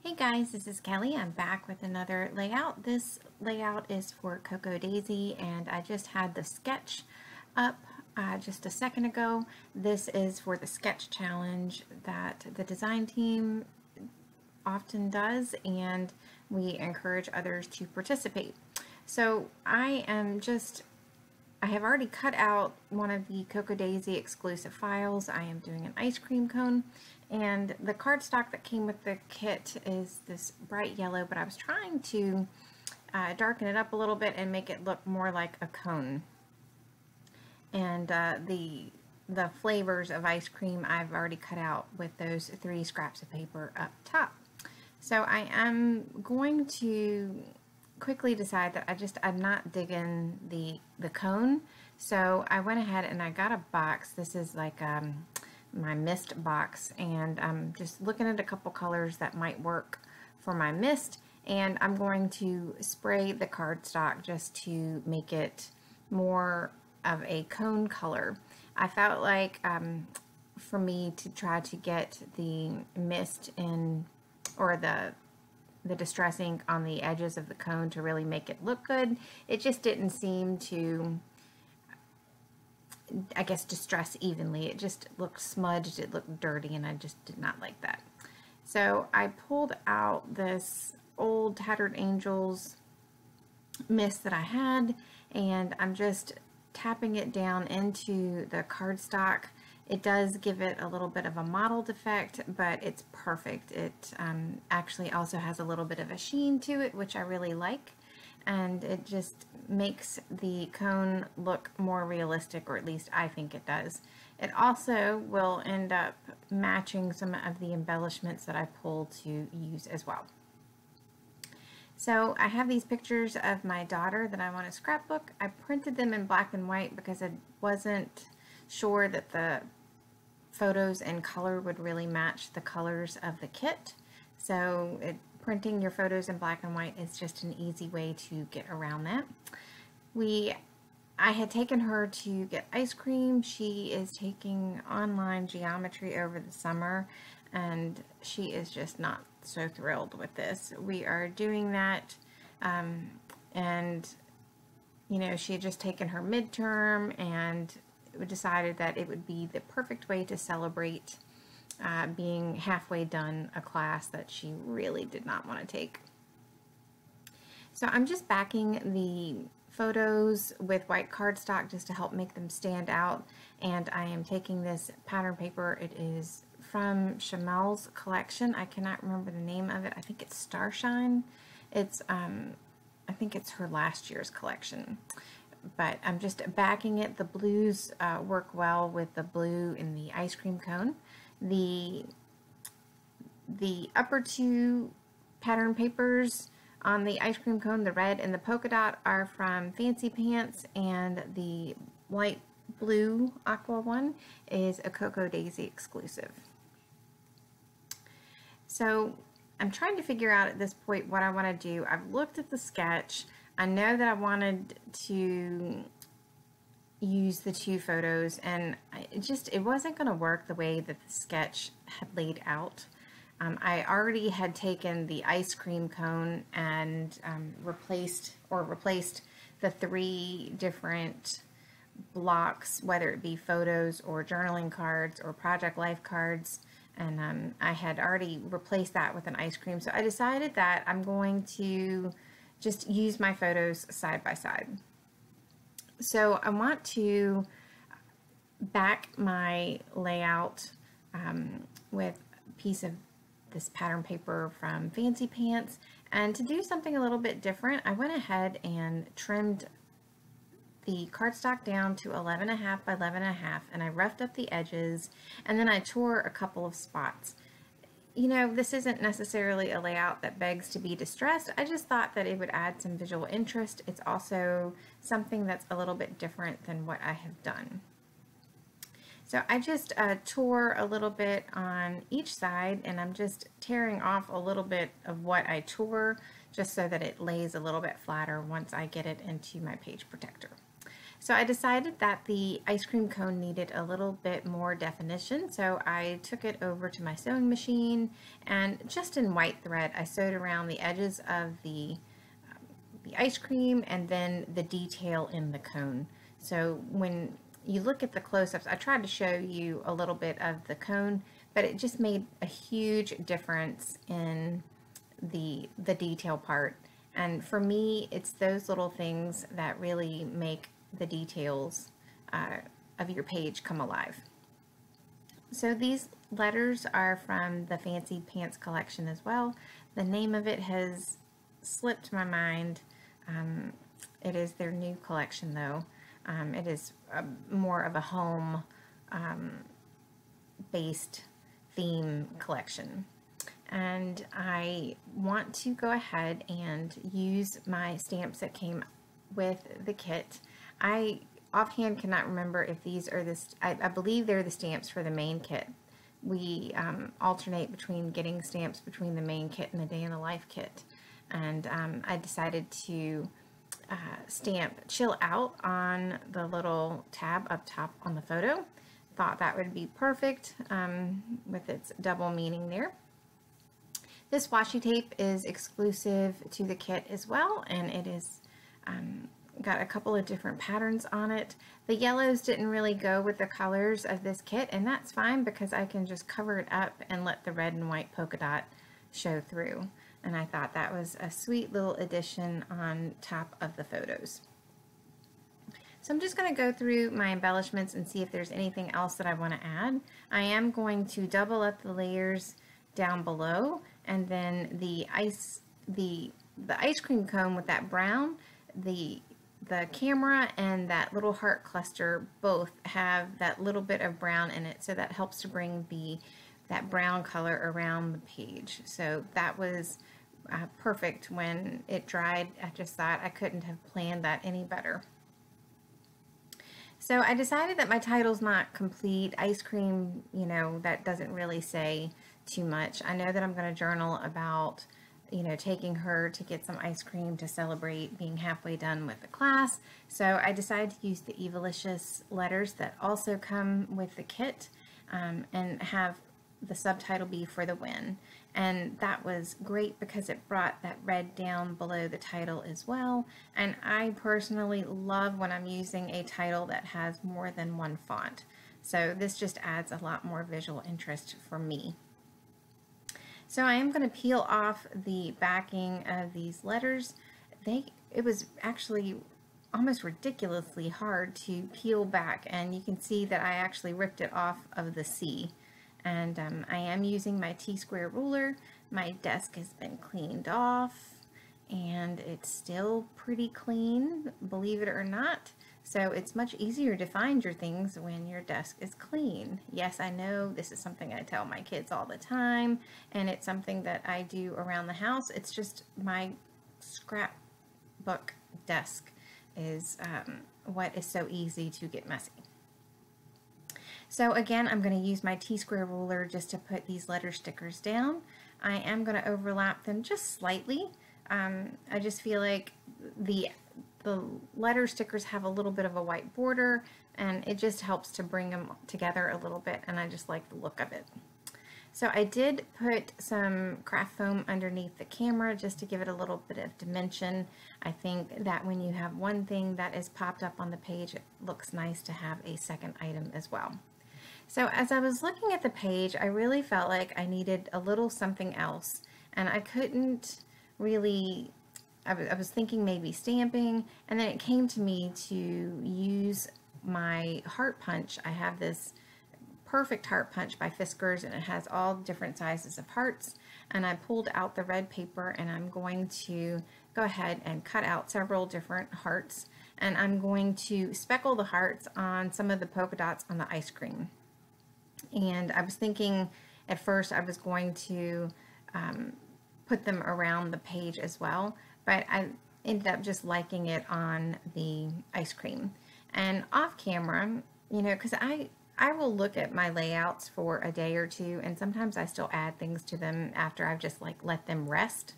Hey guys, this is Kelly. I'm back with another layout. This layout is for Cocoa Daisy, and I just had the sketch up just a second ago. This is for the sketch challenge that the design team often does, and we encourage others to participate. So I have already cut out one of the Cocoa Daisy exclusive files. I am doing an ice cream cone, and the cardstock that came with the kit is this bright yellow, but I was trying to darken it up a little bit and make it look more like a cone. And the flavors of ice cream I've already cut out with those 3 scraps of paper up top. So I am going to quickly decide that I'm not digging the cone. So I went ahead and I got a box. This is like my mist box, and I'm just looking at a couple colors that might work for my mist, and I'm going to spray the cardstock just to make it more of a cone color. I felt like for me to try to get the mist in, or the distress ink on the edges of the cone to really make it look good, it just didn't seem to, I guess, distress evenly. It just looked smudged, it looked dirty, and I just did not like that. So I pulled out this old Tattered Angels mist that I had, and I'm just tapping it down into the cardstock. It does give it a little bit of a mottled effect, but it's perfect. It actually also has a little bit of a sheen to it, which I really like, and it just makes the cone look more realistic, or at least I think it does. It also will end up matching some of the embellishments that I pulled to use as well. So I have these pictures of my daughter that I want to scrapbook. I printed them in black and white because I wasn't sure that the photos in color would really match the colors of the kit. So printing your photos in black and white is just an easy way to get around that. I had taken her to get ice cream. She is taking online geometry over the summer, and she is just not so thrilled with this. We are doing that, and you know, she had just taken her midterm, and decided that it would be the perfect way to celebrate being halfway done a class that she really did not want to take. So I'm just backing the photos with white cardstock just to help make them stand out, and I am taking this pattern paper. It is from Chamel's collection. I cannot remember the name of it. I think it's Starshine. It's I think it's her last year's collection, but I'm just backing it. The blues work well with the blue in the ice cream cone. The upper 2 pattern papers on the ice cream cone, the red and the polka dot, are from Fancy Pants, and the light blue aqua one is a Cocoa Daisy exclusive. So I'm trying to figure out at this point what I want to do. I've looked at the sketch. I know that I wanted to use the 2 photos, and it wasn't going to work the way that the sketch had laid out. I already had taken the ice cream cone and replaced the 3 different blocks, whether it be photos or journaling cards or project life cards, and I had already replaced that with an ice cream. So I decided that I'm going to just use my photos side by side. So I want to back my layout with a piece of this pattern paper from Fancy Pants, and to do something a little bit different, I went ahead and trimmed the cardstock down to 11.5 by 11.5, and I roughed up the edges, and then I tore a couple of spots. You know, this isn't necessarily a layout that begs to be distressed. I just thought that it would add some visual interest. It's also something that's a little bit different than what I have done. So I just tore a little bit on each side, and I'm just tearing off a little bit of what I tore just so that it lays a little bit flatter once I get it into my page protector. So I decided that the ice cream cone needed a little bit more definition, so I took it over to my sewing machine, and just in white thread I sewed around the edges of the ice cream and then the detail in the cone. So when you look at the close-ups, I tried to show you a little bit of the cone, but it just made a huge difference in the detail part. And for me, it's those little things that really make the details of your page come alive. So these letters are from the Fancy Pants collection as well. The name of it has slipped my mind. It is their new collection though. It is more of a home based theme collection. And I want to go ahead and use my stamps that came with the kit. I offhand cannot remember if these are I believe they're the stamps for the main kit. We alternate between getting stamps between the main kit and the Day in the Life kit. And I decided to stamp Chill Out on the little tab up top on the photo. Thought that would be perfect with its double meaning there. This washi tape is exclusive to the kit as well, and it is got a couple of different patterns on it. The yellows didn't really go with the colors of this kit, and that's fine because I can just cover it up and let the red and white polka dot show through. And I thought that was a sweet little addition on top of the photos. So I'm just going to go through my embellishments and see if there's anything else that I want to add. I am going to double up the layers down below, and then the ice cream cone with that brown, the camera and that little heart cluster both have that little bit of brown in it, so that helps to bring that brown color around the page. So that was perfect when it dried. I just thought I couldn't have planned that any better. So I decided that my title's not complete. Ice cream, you know, that doesn't really say too much. I know that I'm going to journal about, you know, taking her to get some ice cream to celebrate being halfway done with the class. So I decided to use the Evalicious letters that also come with the kit and have the subtitle be For the Win. And that was great because it brought that red down below the title as well. And I personally love when I'm using a title that has more than one font. So this just adds a lot more visual interest for me. So I am going to peel off the backing of these letters. It was actually almost ridiculously hard to peel back, and you can see that I actually ripped it off of the C. And I am using my T-square ruler. My desk has been cleaned off, and it's still pretty clean, believe it or not. So it's much easier to find your things when your desk is clean. Yes, I know this is something I tell my kids all the time, and it's something that I do around the house. It's just my scrapbook desk is what is so easy to get messy. So again, I'm going to use my T-square ruler just to put these letter stickers down. I am going to overlap them just slightly. I just feel like the letter stickers have a little bit of a white border, and it just helps to bring them together a little bit, and I just like the look of it. So I did put some craft foam underneath the camera just to give it a little bit of dimension. I think that when you have one thing that is popped up on the page, it looks nice to have a second item as well. So as I was looking at the page, I really felt like I needed a little something else, and I couldn't really, I was thinking maybe stamping, and then it came to me to use my heart punch. I have this perfect heart punch by Fiskars, and it has all different sizes of hearts, and I pulled out the red paper, and I'm going to go ahead and cut out several different hearts, and I'm going to speckle the hearts on some of the polka dots on the ice cream. And I was thinking at first I was going to put them around the page as well, but I ended up just liking it on the ice cream. And off camera, you know, because I will look at my layouts for a day or two, and sometimes I still add things to them after I've just like let them rest.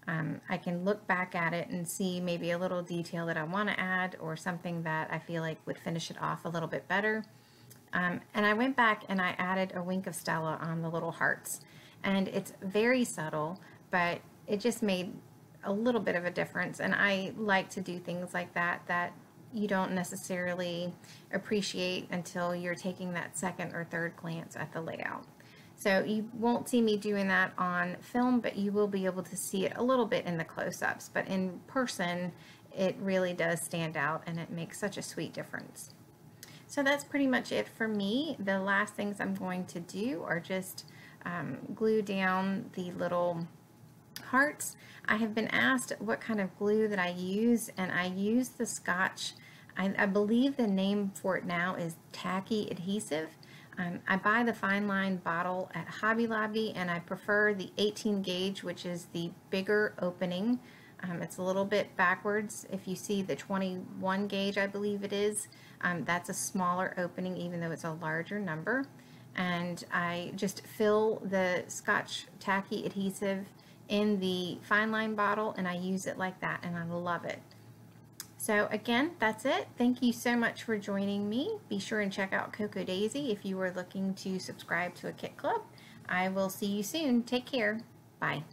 I can look back at it and see maybe a little detail that I want to add or something that I feel like would finish it off a little bit better. And I went back and I added a wink of Stella on the little hearts. And it's very subtle, but it just made a little bit of a difference. And I like to do things like that that you don't necessarily appreciate until you're taking that second or third glance at the layout. So you won't see me doing that on film, but you will be able to see it a little bit in the close-ups. But in person, it really does stand out and it makes such a sweet difference. So that's pretty much it for me. The last things I'm going to do are just glue down the little hearts. I have been asked what kind of glue that I use, and I use the Scotch. I believe the name for it now is tacky adhesive. I buy the fine line bottle at Hobby Lobby, and I prefer the 18 gauge, which is the bigger opening. It's a little bit backwards. If you see the 21 gauge, I believe it is, that's a smaller opening, even though it's a larger number. And I just fill the Scotch tacky adhesive in the fine line bottle, and I use it like that, and I love it. So again, that's it. Thank you so much for joining me. Be sure and check out Cocoa Daisy if you are looking to subscribe to a kit club. I will see you soon. Take care. Bye.